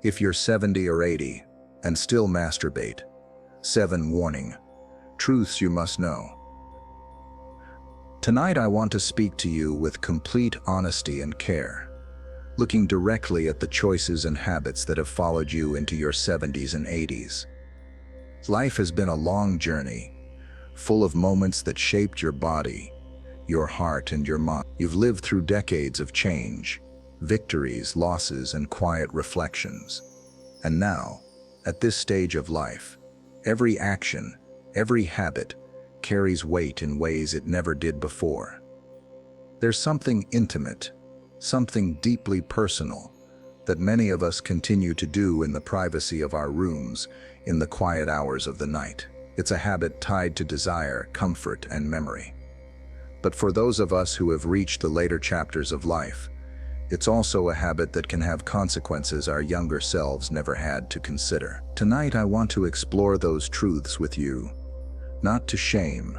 If you're 70 or 80 and still masturbate, 7 warning truths you must know. Tonight I want to speak to you with complete honesty and care, looking directly at the choices and habits that have followed you into your 70s and 80s. Life has been a long journey, full of moments that shaped your body, your heart, and your mind. You've lived through decades of change, victories, losses, and quiet reflections. And now, at this stage of life, every action, every habit carries weight in ways it never did before. There's something intimate, something deeply personal, that many of us continue to do in the privacy of our rooms, in the quiet hours of the night. It's a habit tied to desire, comfort, and memory. But for those of us who have reached the later chapters of life, it's also a habit that can have consequences our younger selves never had to consider. Tonight I want to explore those truths with you, not to shame,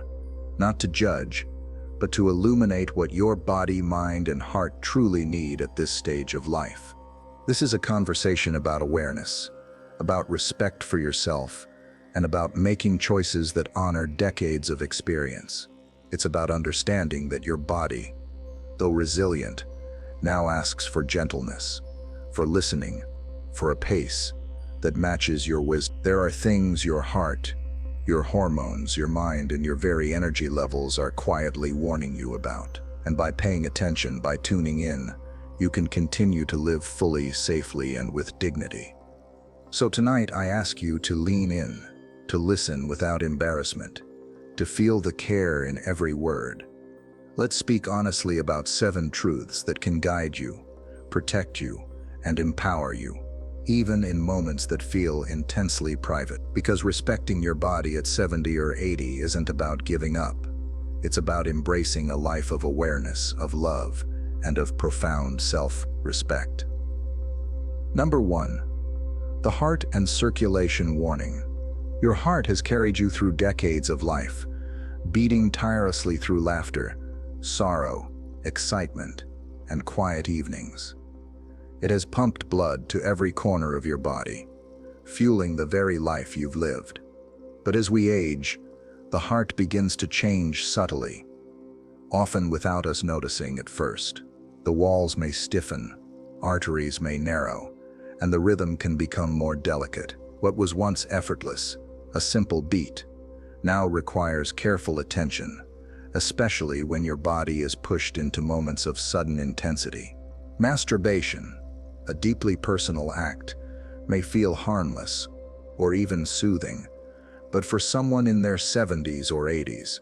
not to judge, but to illuminate what your body, mind, and heart truly need at this stage of life. This is a conversation about awareness, about respect for yourself, and about making choices that honor decades of experience. It's about understanding that your body, though resilient, now asks for gentleness, for listening, for a pace that matches your wisdom. There are things your heart, your hormones, your mind, and your very energy levels are quietly warning you about. And by paying attention, by tuning in, you can continue to live fully, safely, and with dignity. So tonight I ask you to lean in, to listen without embarrassment, to feel the care in every word. Let's speak honestly about 7 truths that can guide you, protect you, and empower you, even in moments that feel intensely private. Because respecting your body at 70 or 80 isn't about giving up. It's about embracing a life of awareness, of love, and of profound self-respect. Number 1. The heart and circulation warning. Your heart has carried you through decades of life, beating tirelessly through laughter, sorrow, excitement, and quiet evenings. It has pumped blood to every corner of your body, fueling the very life you've lived. But as we age, the heart begins to change subtly, often without us noticing at first. The walls may stiffen, arteries may narrow, and the rhythm can become more delicate. What was once effortless, a simple beat, now requires careful attention, especially when your body is pushed into moments of sudden intensity. Masturbation, a deeply personal act, may feel harmless or even soothing, but for someone in their 70s or 80s,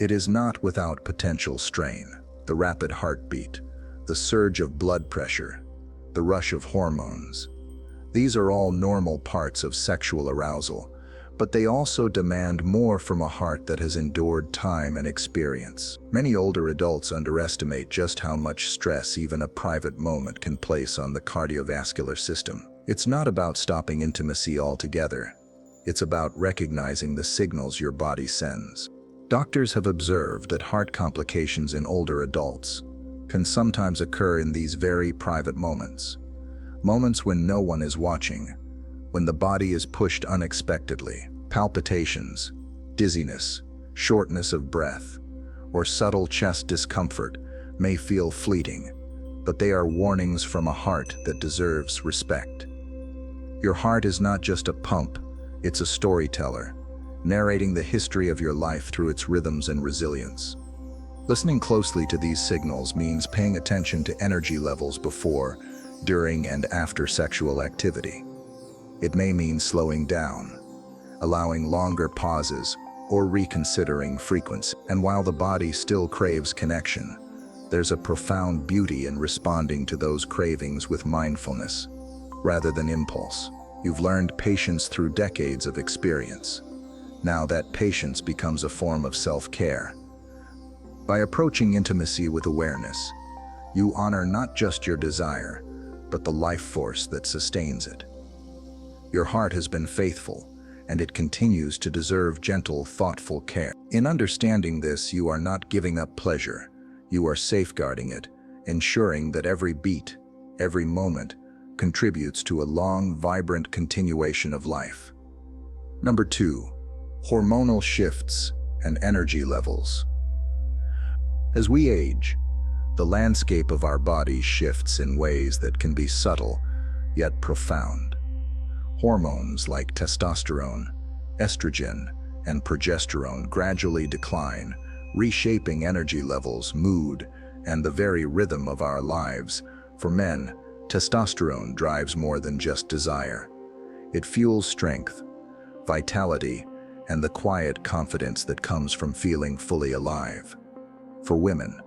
it is not without potential strain. The rapid heartbeat, the surge of blood pressure, the rush of hormones. These are all normal parts of sexual arousal, but they also demand more from a heart that has endured time and experience. Many older adults underestimate just how much stress even a private moment can place on the cardiovascular system. It's not about stopping intimacy altogether. It's about recognizing the signals your body sends. Doctors have observed that heart complications in older adults can sometimes occur in these very private moments. Moments when no one is watching, when the body is pushed unexpectedly. Palpitations, dizziness, shortness of breath, or subtle chest discomfort may feel fleeting, but they are warnings from a heart that deserves respect. Your heart is not just a pump, it's a storyteller, narrating the history of your life through its rhythms and resilience. Listening closely to these signals means paying attention to energy levels before, during, and after sexual activity. It may mean slowing down, allowing longer pauses, or reconsidering frequency. And while the body still craves connection, there's a profound beauty in responding to those cravings with mindfulness, rather than impulse. You've learned patience through decades of experience. Now that patience becomes a form of self-care. By approaching intimacy with awareness, you honor not just your desire, but the life force that sustains it. Your heart has been faithful, and it continues to deserve gentle, thoughtful care. In understanding this, you are not giving up pleasure. You are safeguarding it, ensuring that every beat, every moment, contributes to a long, vibrant continuation of life. Number 2. Hormonal shifts and energy levels. As we age, the landscape of our bodies shifts in ways that can be subtle, yet profound. Hormones like testosterone, estrogen, and progesterone gradually decline, reshaping energy levels, mood, and the very rhythm of our lives. For men, testosterone drives more than just desire. It fuels strength, vitality, and the quiet confidence that comes from feeling fully alive. For women,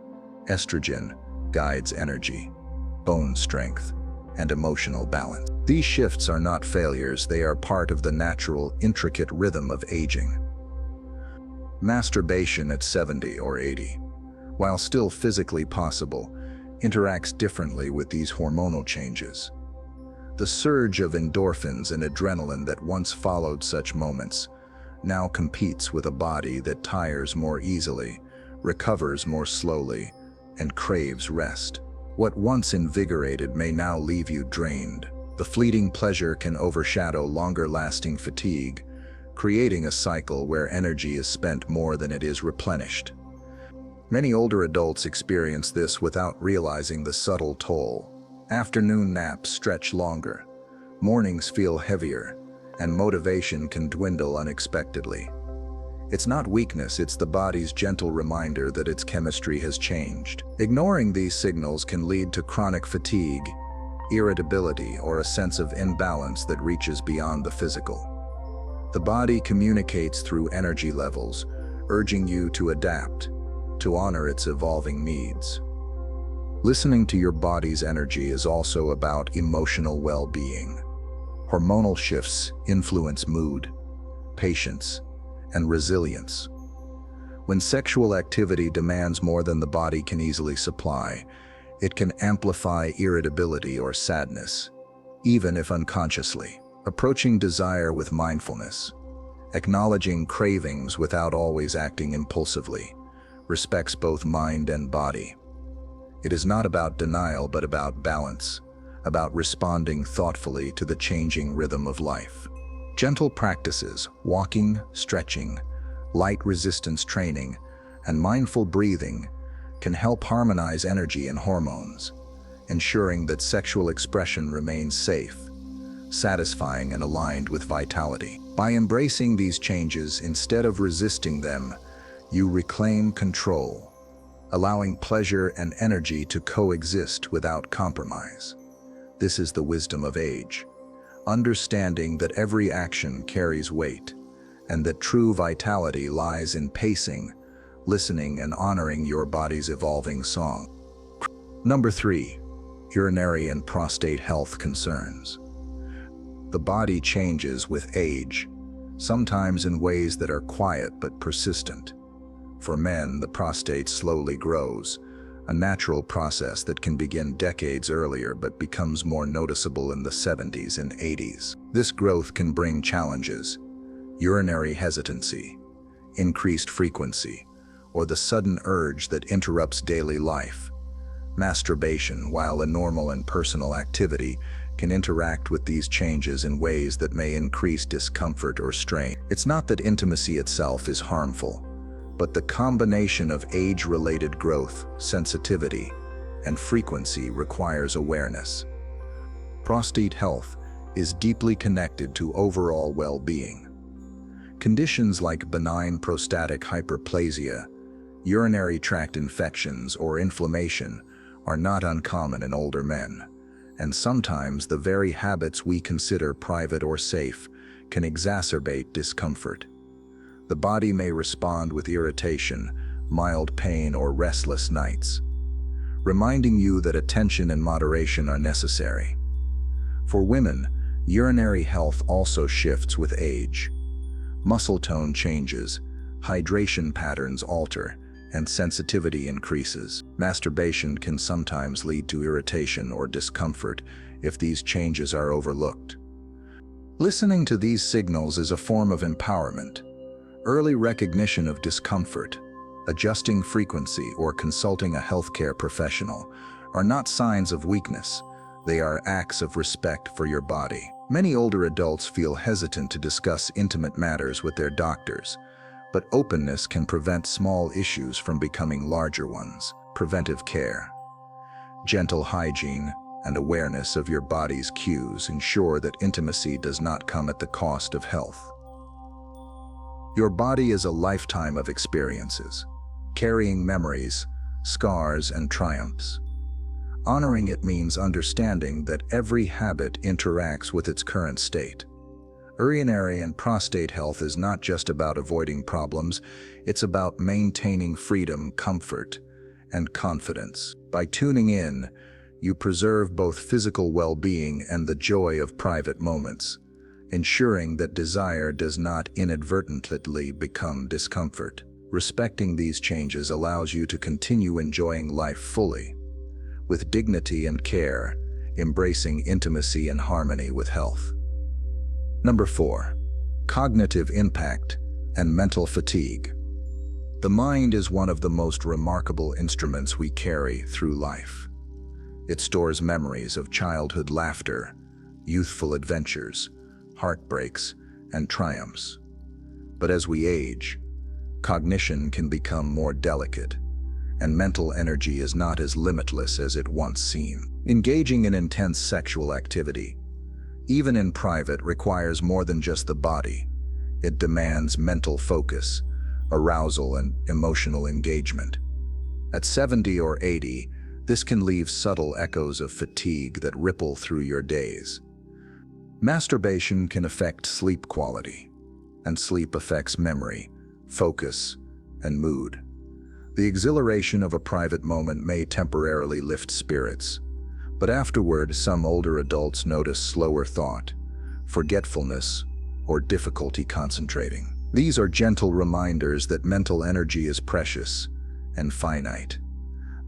estrogen guides energy, bone strength, and emotional balance. These shifts are not failures, they are part of the natural, intricate rhythm of aging. Masturbation at 70 or 80, while still physically possible, interacts differently with these hormonal changes. The surge of endorphins and adrenaline that once followed such moments now competes with a body that tires more easily, recovers more slowly, and craves rest. What once invigorated may now leave you drained. The fleeting pleasure can overshadow longer-lasting fatigue, creating a cycle where energy is spent more than it is replenished. Many older adults experience this without realizing the subtle toll. Afternoon naps stretch longer, mornings feel heavier, and motivation can dwindle unexpectedly. It's not weakness, it's the body's gentle reminder that its chemistry has changed. Ignoring these signals can lead to chronic fatigue, irritability, or a sense of imbalance that reaches beyond the physical. The body communicates through energy levels, urging you to adapt, to honor its evolving needs. Listening to your body's energy is also about emotional well-being. Hormonal shifts influence mood, patience, and resilience. When sexual activity demands more than the body can easily supply, it can amplify irritability or sadness, even if unconsciously. Approaching desire with mindfulness, acknowledging cravings without always acting impulsively, respects both mind and body. It is not about denial, but about balance, about responding thoughtfully to the changing rhythm of life. Gentle practices, walking, stretching, light resistance training, and mindful breathing can help harmonize energy and hormones, ensuring that sexual expression remains safe, satisfying, and aligned with vitality. By embracing these changes instead of resisting them, you reclaim control, allowing pleasure and energy to coexist without compromise. This is the wisdom of age, understanding that every action carries weight, and that true vitality lies in pacing, listening, and honoring your body's evolving song. Number 3. Urinary and prostate health concerns. The body changes with age, sometimes in ways that are quiet but persistent. For men, the prostate slowly grows, a natural process that can begin decades earlier but becomes more noticeable in the 70s and 80s. This growth can bring challenges: urinary hesitancy, increased frequency, or the sudden urge that interrupts daily life. Masturbation, while a normal and personal activity, can interact with these changes in ways that may increase discomfort or strain. It's not that intimacy itself is harmful, but the combination of age-related growth, sensitivity, and frequency requires awareness. Prostate health is deeply connected to overall well-being. Conditions like benign prostatic hyperplasia, urinary tract infections, or inflammation are not uncommon in older men, and sometimes the very habits we consider private or safe can exacerbate discomfort. The body may respond with irritation, mild pain, or restless nights, reminding you that attention and moderation are necessary. For women, urinary health also shifts with age. Muscle tone changes, hydration patterns alter, and sensitivity increases. Masturbation can sometimes lead to irritation or discomfort if these changes are overlooked. Listening to these signals is a form of empowerment. Early recognition of discomfort, adjusting frequency, or consulting a healthcare professional are not signs of weakness. They are acts of respect for your body. Many older adults feel hesitant to discuss intimate matters with their doctors, but openness can prevent small issues from becoming larger ones. Preventive care. Gentle hygiene and awareness of your body's cues ensure that intimacy does not come at the cost of health. Your body is a lifetime of experiences, carrying memories, scars, and triumphs. Honoring it means understanding that every habit interacts with its current state. Urinary and prostate health is not just about avoiding problems, it's about maintaining freedom, comfort, and confidence. By tuning in, you preserve both physical well-being and the joy of private moments, ensuring that desire does not inadvertently become discomfort. Respecting these changes allows you to continue enjoying life fully, with dignity and care, embracing intimacy and harmony with health. Number 4. Cognitive impact and mental fatigue. The mind is one of the most remarkable instruments we carry through life. It stores memories of childhood laughter, youthful adventures, heartbreaks, and triumphs. But as we age, cognition can become more delicate, and mental energy is not as limitless as it once seemed. Engaging in intense sexual activity, even in private, requires more than just the body. It demands mental focus, arousal, and emotional engagement. At 70 or 80, this can leave subtle echoes of fatigue that ripple through your days. Masturbation can affect sleep quality, and sleep affects memory, focus, and mood. The exhilaration of a private moment may temporarily lift spirits, but afterward, some older adults notice slower thought, forgetfulness, or difficulty concentrating. These are gentle reminders that mental energy is precious and finite,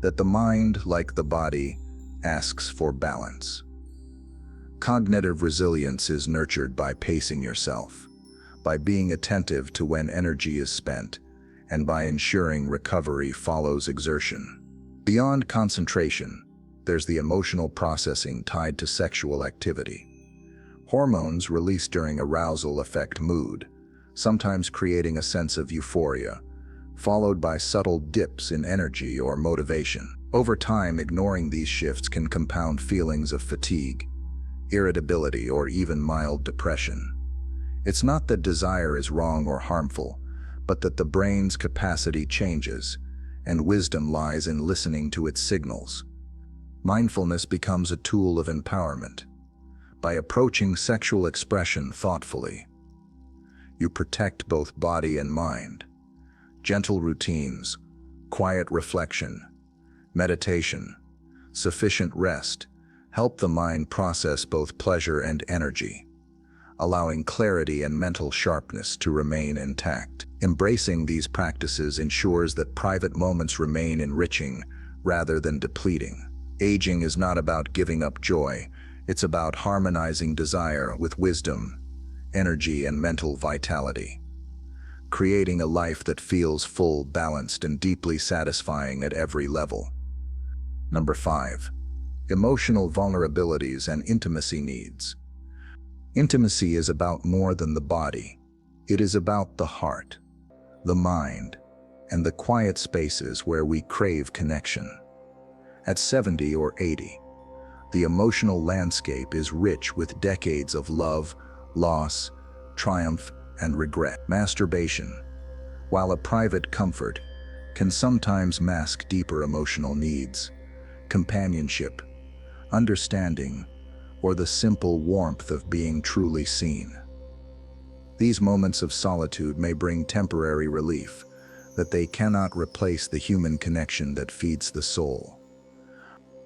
that the mind, like the body, asks for balance. Cognitive resilience is nurtured by pacing yourself, by being attentive to when energy is spent, and by ensuring recovery follows exertion. Beyond concentration, there's the emotional processing tied to sexual activity. Hormones released during arousal affect mood, sometimes creating a sense of euphoria, followed by subtle dips in energy or motivation. Over time, ignoring these shifts can compound feelings of fatigue, irritability, or even mild depression. It's not that desire is wrong or harmful, but that the brain's capacity changes, and wisdom lies in listening to its signals. Mindfulness becomes a tool of empowerment. By approaching sexual expression thoughtfully, you protect both body and mind. Gentle routines, quiet reflection, meditation, sufficient rest help the mind process both pleasure and energy, allowing clarity and mental sharpness to remain intact. Embracing these practices ensures that private moments remain enriching rather than depleting. Aging is not about giving up joy, it's about harmonizing desire with wisdom, energy, and mental vitality, creating a life that feels full, balanced, and deeply satisfying at every level. Number 5. Emotional vulnerabilities and intimacy needs. Intimacy is about more than the body. It is about the heart, the mind, and the quiet spaces where we crave connection. At 70 or 80, the emotional landscape is rich with decades of love, loss, triumph, and regret. Masturbation, while a private comfort, can sometimes mask deeper emotional needs, companionship, understanding, or the simple warmth of being truly seen. These moments of solitude may bring temporary relief, that they cannot replace the human connection that feeds the soul.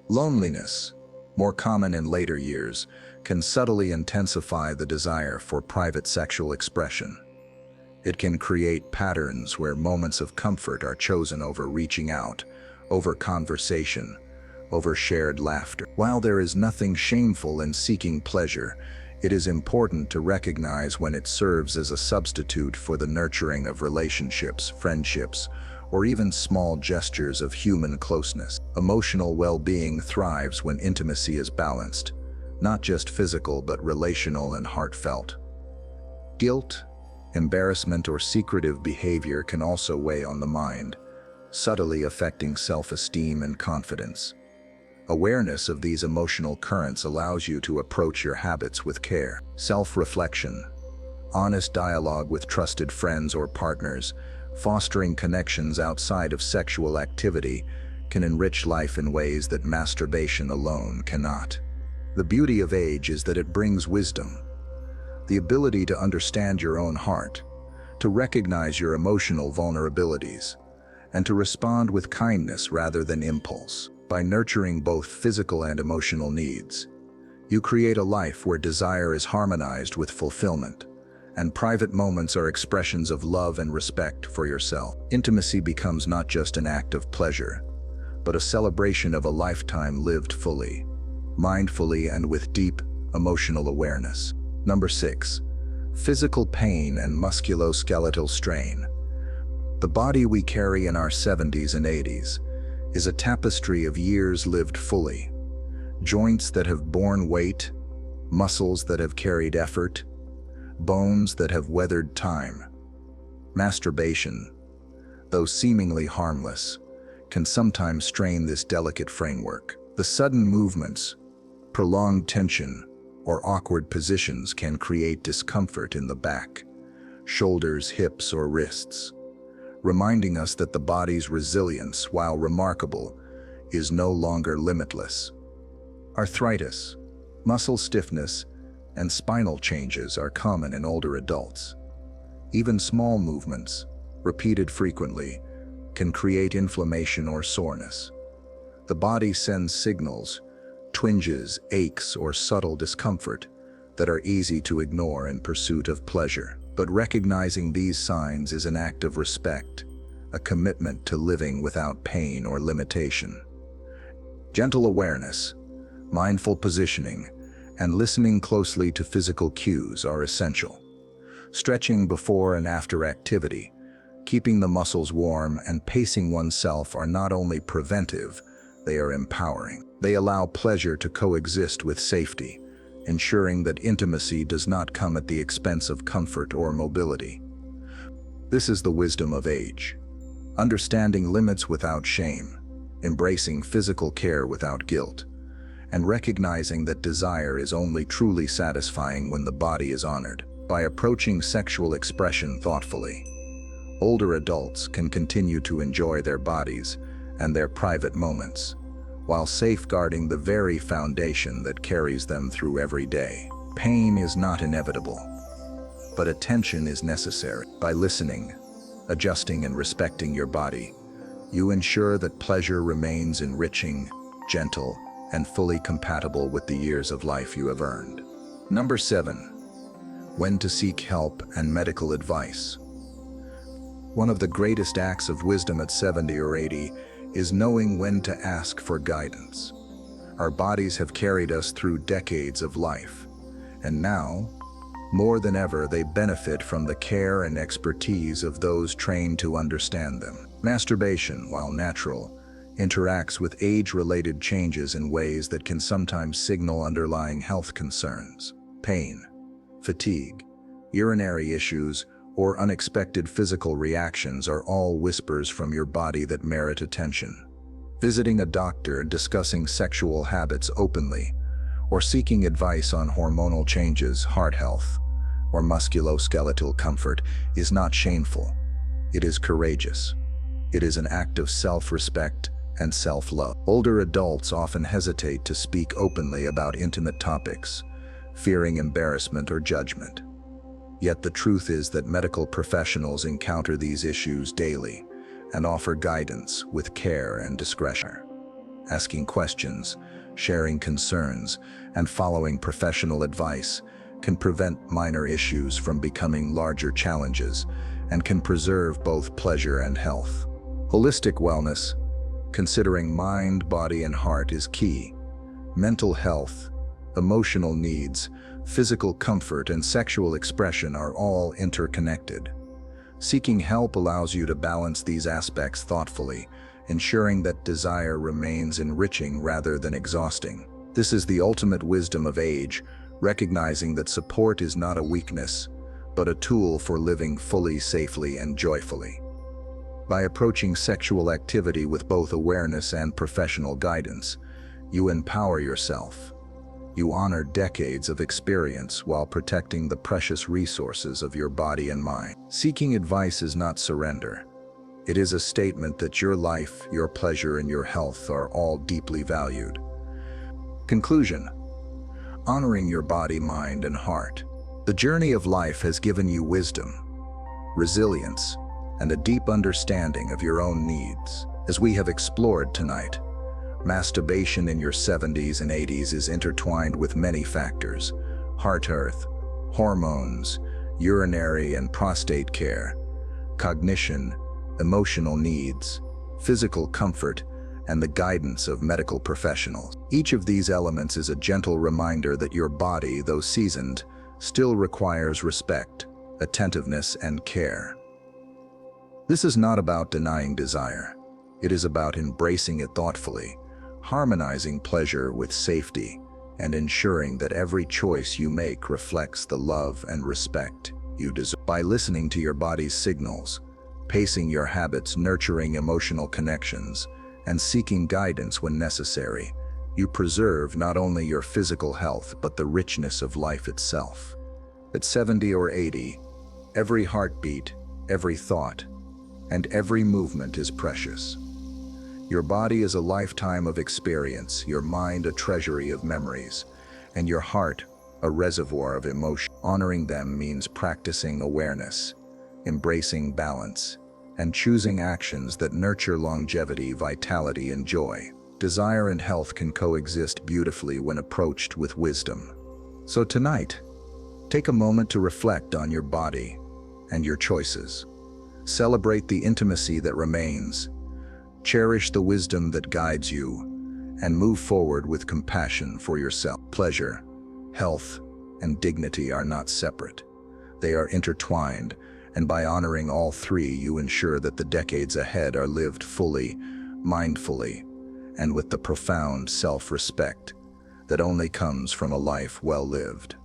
Loneliness, more common in later years, can subtly intensify the desire for private sexual expression. It can create patterns where moments of comfort are chosen over reaching out, over conversation, over shared laughter. While there is nothing shameful in seeking pleasure, it is important to recognize when it serves as a substitute for the nurturing of relationships, friendships, or even small gestures of human closeness. Emotional well-being thrives when intimacy is balanced, not just physical but relational and heartfelt. Guilt, embarrassment, or secretive behavior can also weigh on the mind, subtly affecting self-esteem and confidence. Awareness of these emotional currents allows you to approach your habits with care. Self-reflection, honest dialogue with trusted friends or partners, fostering connections outside of sexual activity, can enrich life in ways that masturbation alone cannot. The beauty of age is that it brings wisdom, the ability to understand your own heart, to recognize your emotional vulnerabilities, and to respond with kindness rather than impulse. By nurturing both physical and emotional needs, you create a life where desire is harmonized with fulfillment, and private moments are expressions of love and respect for yourself. Intimacy becomes not just an act of pleasure, but a celebration of a lifetime lived fully, mindfully, and with deep emotional awareness. Number 6. Physical pain and musculoskeletal strain. The body we carry in our 70s and 80s is a tapestry of years lived fully. Joints that have borne weight, muscles that have carried effort, bones that have weathered time. Masturbation, though seemingly harmless, can sometimes strain this delicate framework. The sudden movements, prolonged tension, or awkward positions can create discomfort in the back, shoulders, hips, or wrists, reminding us that the body's resilience, while remarkable, is no longer limitless. Arthritis, muscle stiffness, and spinal changes are common in older adults. Even small movements, repeated frequently, can create inflammation or soreness. The body sends signals, twinges, aches, or subtle discomfort that are easy to ignore in pursuit of pleasure. But recognizing these signs is an act of respect, a commitment to living without pain or limitation. Gentle awareness, mindful positioning, and listening closely to physical cues are essential. Stretching before and after activity, keeping the muscles warm, and pacing oneself are not only preventive, they are empowering. They allow pleasure to coexist with safety, ensuring that intimacy does not come at the expense of comfort or mobility. This is the wisdom of age. Understanding limits without shame, embracing physical care without guilt, and recognizing that desire is only truly satisfying when the body is honored. By approaching sexual expression thoughtfully, older adults can continue to enjoy their bodies and their private moments, while safeguarding the very foundation that carries them through every day. Pain is not inevitable, but attention is necessary. By listening, adjusting, and respecting your body, you ensure that pleasure remains enriching, gentle, and fully compatible with the years of life you have earned. Number 7. When to seek help and medical advice. One of the greatest acts of wisdom at 70 or 80 is knowing when to ask for guidance. Our bodies have carried us through decades of life, and now, more than ever, they benefit from the care and expertise of those trained to understand them. Masturbation, while natural, interacts with age-related changes in ways that can sometimes signal underlying health concerns. Pain, fatigue, urinary issues, or unexpected physical reactions are all whispers from your body that merit attention. Visiting a doctor, discussing sexual habits openly, or seeking advice on hormonal changes, heart health, or musculoskeletal comfort is not shameful. It is courageous. It is an act of self-respect and self-love. Older adults often hesitate to speak openly about intimate topics, fearing embarrassment or judgment. Yet the truth is that medical professionals encounter these issues daily and offer guidance with care and discretion. Asking questions, sharing concerns, and following professional advice can prevent minor issues from becoming larger challenges and can preserve both pleasure and health. Holistic wellness, considering mind, body, and heart, is key. Mental health, emotional needs, physical comfort, and sexual expression are all interconnected. Seeking help allows you to balance these aspects thoughtfully, ensuring that desire remains enriching rather than exhausting. This is the ultimate wisdom of age, recognizing that support is not a weakness, but a tool for living fully, safely, and joyfully. By approaching sexual activity with both awareness and professional guidance, you empower yourself. You honor decades of experience while protecting the precious resources of your body and mind. Seeking advice is not surrender. It is a statement that your life, your pleasure, and your health are all deeply valued. Conclusion: honoring your body, mind, and heart. The journey of life has given you wisdom, resilience, and a deep understanding of your own needs. As we have explored tonight, masturbation in your 70s and 80s is intertwined with many factors: heart health, hormones, urinary and prostate care, cognition, emotional needs, physical comfort, and the guidance of medical professionals. Each of these elements is a gentle reminder that your body, though seasoned, still requires respect, attentiveness, and care. This is not about denying desire. It is about embracing it thoughtfully, harmonizing pleasure with safety, and ensuring that every choice you make reflects the love and respect you deserve. By listening to your body's signals, pacing your habits, nurturing emotional connections, and seeking guidance when necessary, you preserve not only your physical health but the richness of life itself. At 70 or 80, every heartbeat, every thought, and every movement is precious. Your body is a lifetime of experience, your mind a treasury of memories, and your heart a reservoir of emotion. Honoring them means practicing awareness, embracing balance, and choosing actions that nurture longevity, vitality, and joy. Desire and health can coexist beautifully when approached with wisdom. So tonight, take a moment to reflect on your body and your choices. Celebrate the intimacy that remains, cherish the wisdom that guides you, and move forward with compassion for yourself. Pleasure, health, and dignity are not separate. They are intertwined, and by honoring all three, you ensure that the decades ahead are lived fully, mindfully, and with the profound self-respect that only comes from a life well lived.